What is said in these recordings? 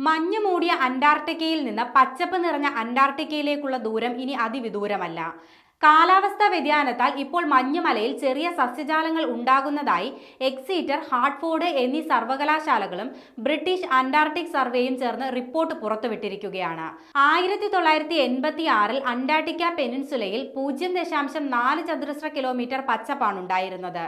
മഞ്ഞു മൂടിയ അന്റാർട്ടിക്കയിൽ നിന്ന് പച്ചപ്പ് നിറഞ്ഞ അന്റാർട്ടിക്കയിലേക്കുള്ള ദൂരം ഇനി അതിവിദൂരമല്ല. കാലാവസ്ഥാ വ്യതിയാനത്താൽ ഇപ്പോൾ മഞ്ഞുമലയിൽ ചെറിയ സസ്യജാലങ്ങൾ ഉണ്ടാകുന്നതായി എക്സീറ്റർ, ഹാർട്ട്ഫോർഡ് എന്നീ സർവകലാശാലകളും ബ്രിട്ടീഷ് അന്റാർട്ടിക് സർവേയും ചേർന്ന് റിപ്പോർട്ട് പുറത്തുവിട്ടിരിക്കുകയാണ്. 1986 അന്റാർട്ടിക്ക പെനിൻസുലയിൽ 0.4 ചതുരശ്ര കിലോമീറ്റർ പച്ചപ്പാണുണ്ടായിരുന്നത്.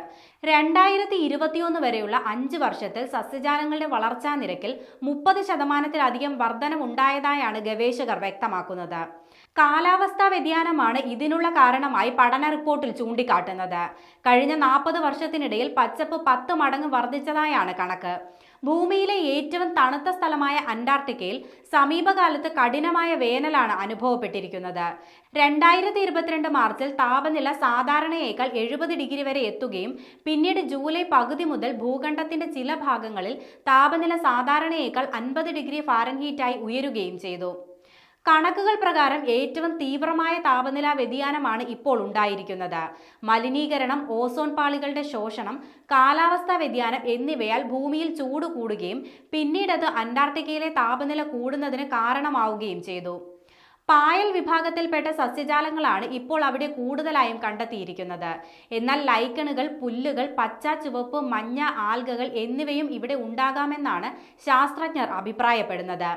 2021 വരെയുള്ള 5 വർഷത്തിൽ സസ്യജാലങ്ങളുടെ വളർച്ചാ നിരക്കിൽ 30% വർധനവുണ്ടായതായാണ് ഗവേഷകർ വ്യക്തമാക്കുന്നത്. കാലാവസ്ഥാ വ്യതിയാനമാണ് ഇതിനുള്ള കാരണമായി പഠന റിപ്പോർട്ടിൽ ചൂണ്ടിക്കാട്ടുന്നത്. കഴിഞ്ഞ 40 വർഷത്തിനിടയിൽ പച്ചപ്പ് 10 മടങ്ങ് വർദ്ധിച്ചതായാണ് കണക്ക്. ഭൂമിയിലെ ഏറ്റവും തണുത്ത സ്ഥലമായ അന്റാർട്ടിക്കയിൽ സമീപകാലത്ത് കഠിനമായ വേനലാണ് അനുഭവപ്പെട്ടിരിക്കുന്നത്. 2022 മാർച്ചിൽ താപനില സാധാരണയേക്കാൾ 70 ഡിഗ്രി വരെ എത്തുകയും പിന്നീട് ജൂലൈ പകുതി മുതൽ ഭൂഖണ്ഡത്തിന്റെ ചില ഭാഗങ്ങളിൽ താപനില സാധാരണയേക്കാൾ 50 ഡിഗ്രി ഫാരൻഹീറ്റായി ഉയരുകയും ചെയ്തു. കണക്കുകൾ പ്രകാരം ഏറ്റവും തീവ്രമായ താപനില വ്യതിയാനമാണ് ഇപ്പോൾ ഉണ്ടായിരിക്കുന്നത്. മലിനീകരണം, ഓസോൺ പാളികളുടെ ശോഷണം, കാലാവസ്ഥാ വ്യതിയാനം എന്നിവയാൽ ഭൂമിയിൽ ചൂട് കൂടുകയും പിന്നീടത് അന്റാർട്ടിക്കയിലെ താപനില കൂടുന്നതിന് കാരണമാവുകയും ചെയ്തു. പായൽ വിഭാഗത്തിൽപ്പെട്ട സസ്യജാലങ്ങളാണ് ഇപ്പോൾ അവിടെ കൂടുതലായും കണ്ടെത്തിയിരിക്കുന്നത്. എന്നാൽ ലൈക്കണുകൾ, പുല്ലുകൾ, പച്ച, ചുവപ്പ്, മഞ്ഞ ആൽഗകൾ എന്നിവയും ഇവിടെ ഉണ്ടാകാമെന്നാണ് ശാസ്ത്രജ്ഞർ അഭിപ്രായപ്പെടുന്നത്.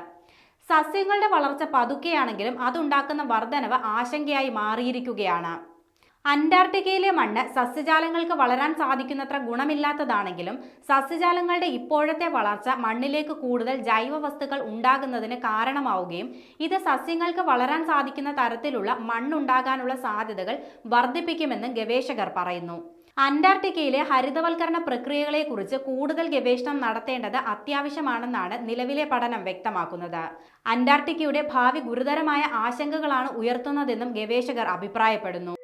സസ്യങ്ങളുടെ വളർച്ച പതുക്കെയാണെങ്കിലും അതുണ്ടാക്കുന്ന വർധനവ് ആശങ്കയായി മാറിയിരിക്കുകയാണ്. അന്റാർട്ടിക്കയിലെ മണ്ണ് സസ്യജാലങ്ങൾക്ക് വളരാൻ സാധിക്കുന്നത്ര ഗുണമില്ലാത്തതാണെങ്കിലും സസ്യജാലങ്ങളുടെ ഇപ്പോഴത്തെ വളർച്ച മണ്ണിലേക്ക് കൂടുതൽ ജൈവ വസ്തുക്കൾ ഉണ്ടാകുന്നതിന് കാരണമാവുകയും ഇത് സസ്യങ്ങൾക്ക് വളരാൻ സാധിക്കുന്ന തരത്തിലുള്ള മണ്ണുണ്ടാകാനുള്ള സാധ്യതകൾ വർദ്ധിപ്പിക്കുമെന്നും ഗവേഷകർ പറയുന്നു. അന്റാർട്ടിക്കയിലെ ഹരിതവൽക്കരണ പ്രക്രിയകളെക്കുറിച്ച് കൂടുതൽ ഗവേഷണം നടത്തേണ്ടത് അത്യാവശ്യമാണെന്നാണ് നിലവിലെ പഠനം വ്യക്തമാക്കുന്നത്. അന്റാർട്ടിക്കയുടെ ഭാവി ഗുരുതരമായ ആശങ്കകളാണ് ഉയർത്തുന്നതെന്നും ഗവേഷകർ അഭിപ്രായപ്പെടുന്നു.